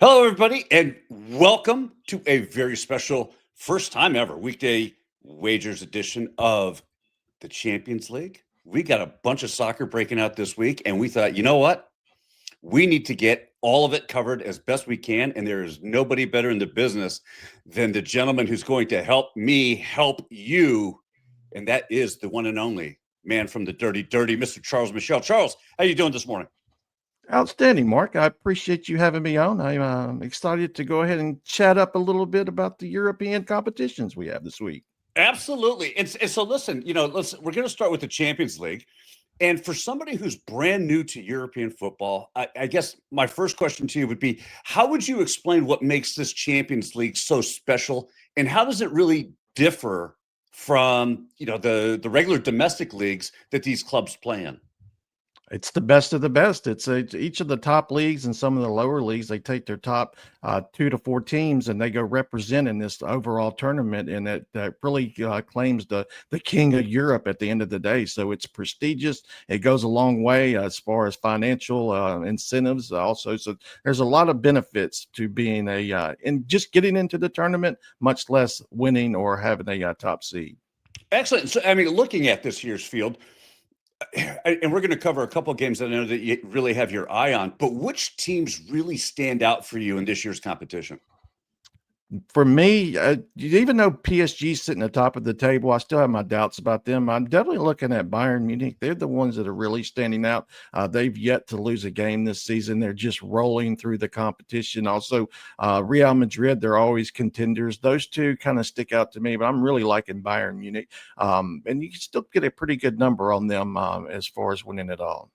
Hello, everybody, and welcome to a very special first time ever Weekday Wagers edition of the Champions League. We got a bunch of soccer breaking out this week, and we thought, you know what? We need to get all of it covered as best we can, and there is nobody better in the business than the gentleman who's going to help me help you, and that is the one and only man from the dirty, Mr. Charles Meschell. Charles, how you doing this morning? Outstanding, Mark. I appreciate you having me on. I'm excited to go ahead and chat up a little bit about the European competitions we have this week. Absolutely. And so listen, we're going to start with the Champions League. And for somebody who's brand new to European football, I guess my first question to you would be, how would you explain what makes this Champions League so special? And how does it really differ from, the regular domestic leagues that these clubs play in? It's the best of the best. It's each of the top leagues and some of the lower leagues. They take their top 2 to 4 teams and they go represent in this overall tournament, and that really claims the king of Europe at the end of the day. So it's prestigious. It goes a long way as far as financial incentives. Also, so there's a lot of benefits to being and just getting into the tournament, much less winning or having a top seed. Excellent. So, I mean, looking at this year's field, and we're going to cover a couple of games that I know that you really have your eye on, but which teams really stand out for you in this year's competition? For me, even though PSG sitting at the top of the table, I still have my doubts about them. I'm definitely looking at Bayern Munich. They're the ones that are really standing out. They've yet to lose a game this season. They're just rolling through the competition. Also, Real Madrid, they're always contenders. Those two kind of stick out to me, but I'm really liking Bayern Munich. And you can still get a pretty good number on them as far as winning it all.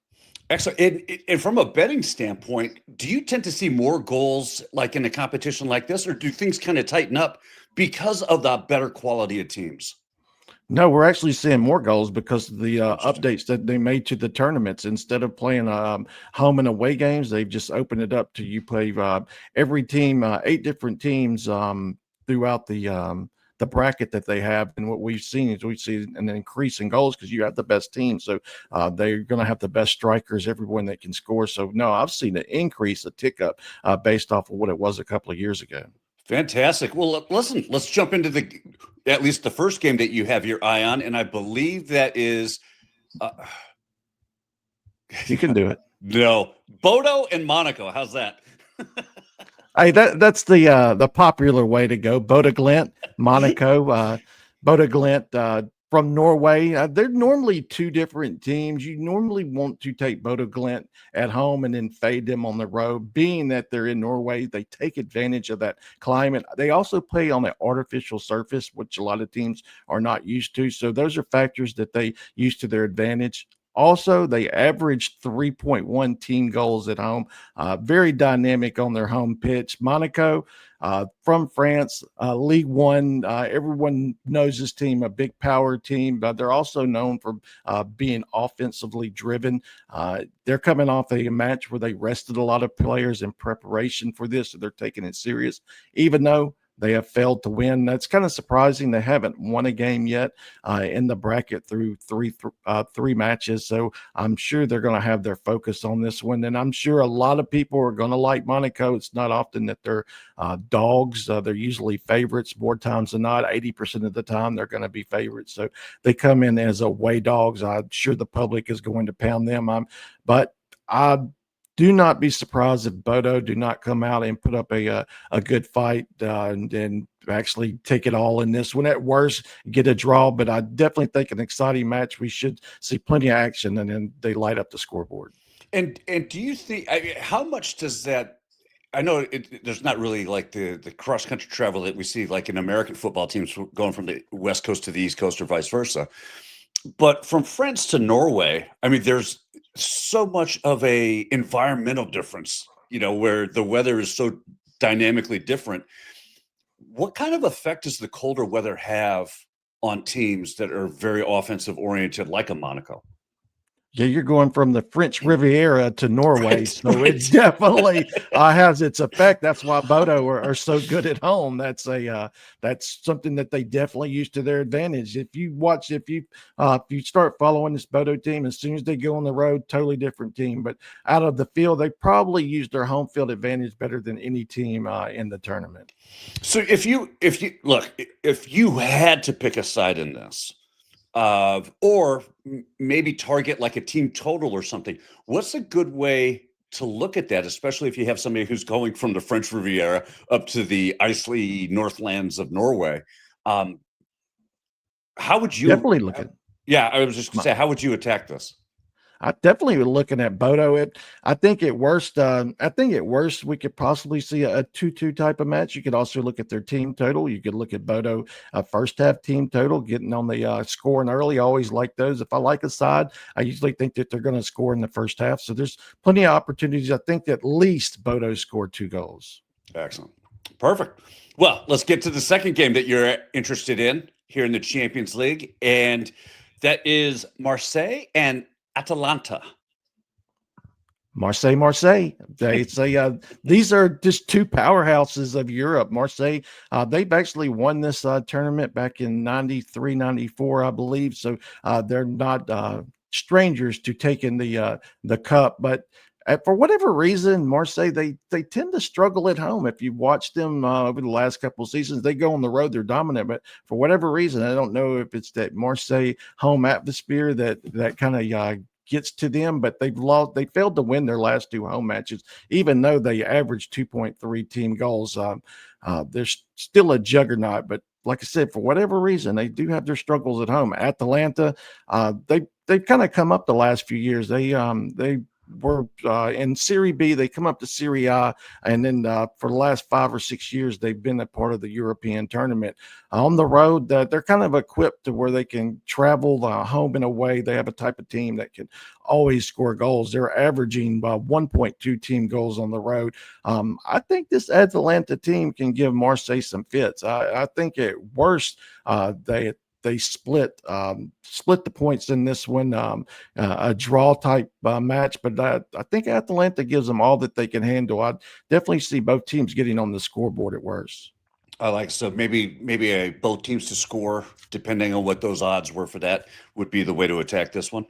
Excellent. And from a betting standpoint, do you tend to see more goals like in a competition like this, or do things kind of tighten up because of the better quality of teams? No, we're actually seeing more goals because of the Interesting. updates that they made to the tournaments. Instead of playing home and away games, they've just opened it up to you play every team, 8 different teams throughout the bracket that they have. And what we've seen is we see an increase in goals because you have the best team. So they're going to have the best strikers, everyone that can score. So, no, I've seen an increase, a tick up based off of what it was a couple of years ago. Fantastic. Well, listen, let's jump into at least the first game that you have your eye on, and I believe that is You can do it. no, Bodo and Monaco. How's that? Hey, that's the popular way to go. Bodø Glimt, Monaco, Bodø Glimt from Norway. They're normally 2 different teams. You normally want to take Bodø Glimt at home and then fade them on the road. Being that they're in Norway, they take advantage of that climate. They also play on an artificial surface, which a lot of teams are not used to. So those are factors that they use to their advantage. Also, they averaged 3.1 team goals at home. Very dynamic on their home pitch. Monaco from France, League One. Everyone knows this team, a big power team, but they're also known for being offensively driven. They're coming off a match where they rested a lot of players in preparation for this, so they're taking it serious, even though they have failed to win. That's kind of surprising. They haven't won a game yet in the bracket through three matches. So I'm sure they're going to have their focus on this one. And I'm sure a lot of people are going to like Monaco. It's not often that they're dogs. They're usually favorites more times than not. 80% of the time, they're going to be favorites. So they come in as away dogs. I'm sure the public is going to pound them. But I do not be surprised if Bodo do not come out and put up a good fight and actually take it all in this one. At worst, get a draw, but I definitely think an exciting match. We should see plenty of action, and then they light up the scoreboard. And do you think? I mean, how much does that? I know there's not really like the cross country travel that we see like in American football teams going from the West Coast to the East Coast or vice versa. But from France to Norway, I mean, there's so much of a environmental difference, where the weather is so dynamically different. What kind of effect does the colder weather have on teams that are very offensive oriented, like a Monaco? Yeah, you're going from the French Riviera to Norway, Right, so right. it definitely has its effect. That's why Bodo are so good at home. That's something that they definitely use to their advantage. If you start following this Bodo team, as soon as they go on the road, totally different team. But out of the field, they probably use their home field advantage better than any team in the tournament. So if you had to pick a side in this, or maybe target like a team total or something, what's a good way to look at that, especially if you have somebody who's going from the French Riviera up to the icy Northlands of Norway? Um, how would you? Definitely look at Yeah, I was just gonna say, how would you attack this? I definitely was looking at Bodo. I think at worst, we could possibly see a 2-2 type of match. You could also look at their team total. You could look at Bodo first half team total, getting on the scoring early. I always like those. If I like a side, I usually think that they're going to score in the first half. So there's plenty of opportunities. I think at least Bodo scored 2 goals. Excellent, perfect. Well, let's get to the second game that you're interested in here in the Champions League, and that is Marseille and Atalanta. Marseille. They say these are just 2 powerhouses of Europe. Marseille, they've actually won this tournament back in 93, 94, I believe. So they're not strangers to taking the cup. But for whatever reason, Marseille, they tend to struggle at home. If you watch them over the last couple of seasons, they go on the road, they're dominant. But for whatever reason, I don't know if it's that Marseille home atmosphere that kind of gets to them, but they failed to win their last 2 home matches, even though they averaged 2.3 team goals. They're still a juggernaut, but like I said, for whatever reason, they do have their struggles at home. Atalanta, they've kind of come up the last few years. They were in Serie B. They come up to Serie A, and then for the last 5 or 6 years, they've been a part of the European tournament. On the road, they're kind of equipped to where they can travel home and away. They have a type of team that can always score goals. They're averaging 1.2 team goals on the road. I think this Atalanta team can give Marseille some fits. I think at worst, they split the points in this one, a draw type match. But I think Atalanta gives them all that they can handle. I definitely see both teams getting on the scoreboard at worst. I like, so maybe both teams to score, depending on what those odds were for that, would be the way to attack this one.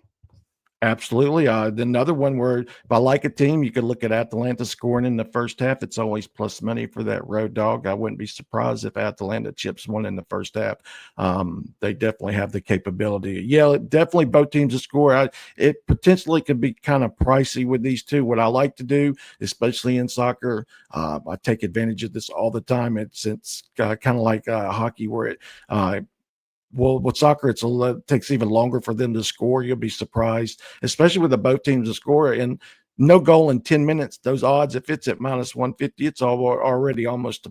Absolutely. Then another one where if I like a team, you could look at Atalanta scoring in the first half. It's always plus money for that road dog. I wouldn't be surprised if Atalanta chips one in the first half. They definitely have the capability. Yeah, definitely both teams to score. It potentially could be kind of pricey with these two. What I like to do, especially in soccer, I take advantage of this all the time. It's kind of like hockey where with soccer, it takes even longer for them to score. You'll be surprised, especially with the both teams to score. And no goal in 10 minutes. Those odds, if it's at minus 150, it's already almost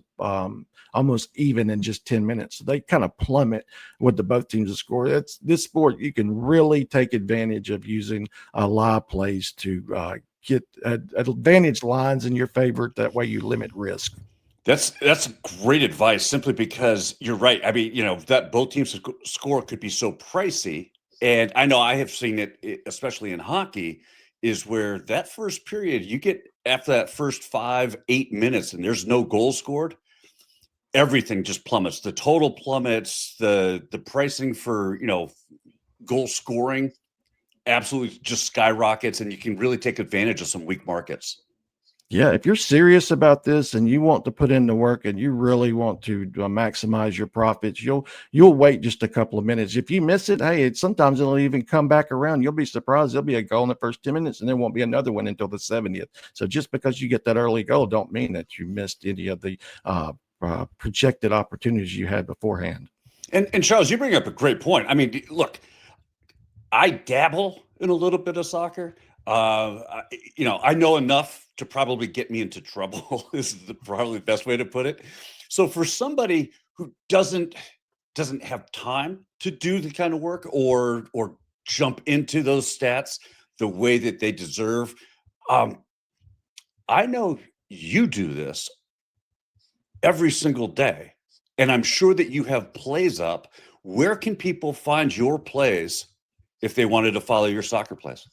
even in just 10 minutes. So they kind of plummet with the both teams to score. It's this sport, you can really take advantage of using live plays to get advantage lines in your favor. That way you limit risk. That's great advice, simply because you're right. I mean, that both teams score could be so pricey. And I know I have seen it, especially in hockey, is where that first period, you get after that first 5-8 minutes and there's no goal scored, everything just plummets. The total plummets, the pricing for, goal scoring absolutely just skyrockets, and you can really take advantage of some weak markets. Yeah, if you're serious about this and you want to put in the work and you really want to maximize your profits, you'll wait just a couple of minutes. If you miss it, hey, sometimes it'll even come back around. You'll be surprised. There'll be a goal in the first 10 minutes and there won't be another one until the 70th. So just because you get that early goal, don't mean that you missed any of the projected opportunities you had beforehand. And Charles, you bring up a great point. I mean, look, I dabble in a little bit of soccer. I know enough to probably get me into trouble. This is probably the best way to put it. So for somebody who doesn't have time to do the kind of work or jump into those stats the way that they deserve, I know you do this every single day, and I'm sure that you have plays up. Where can people find your plays if they wanted to follow your soccer plays?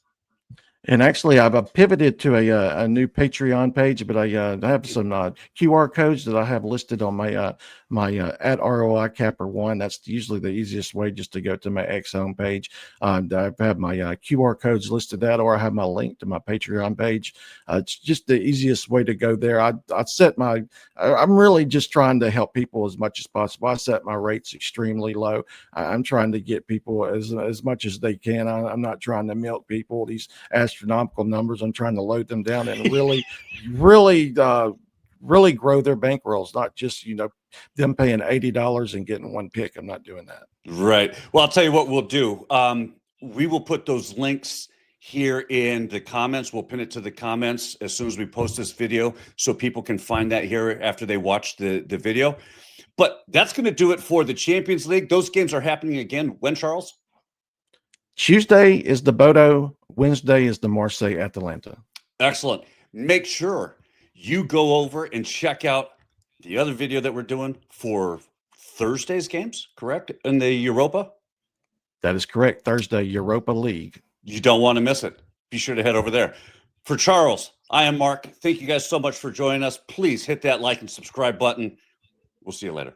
And actually, I've pivoted to a new Patreon page, but I have some QR codes that I have listed on my at ROI Capper One. That's usually the easiest way, just to go to my X homepage. I have my QR codes listed that, or I have my link to my Patreon page. It's just the easiest way to go there. I'm really just trying to help people as much as possible. I set my rates extremely low. I'm trying to get people as much as they can. I'm not trying to milk people these astronomical numbers. I'm trying to load them down and really grow their bankrolls, not just them paying $80 and getting one pick. I'm not doing that. Right. Well, I'll tell you what we'll do. We will put those links here in the comments. We'll pin it to the comments as soon as we post this video, so people can find that here after they watch the video. But that's going to do it for the Champions League. Those games are happening again when, Charles? Tuesday is the Bodo. Wednesday is the Marseille Atalanta. Excellent. Make sure you go over and check out the other video that we're doing for Thursday's games, correct? In the Europa? That is correct. Thursday, Europa League. You don't want to miss it. Be sure to head over there. For Charles, I am Mark. Thank you guys so much for joining us. Please hit that like and subscribe button. We'll see you later.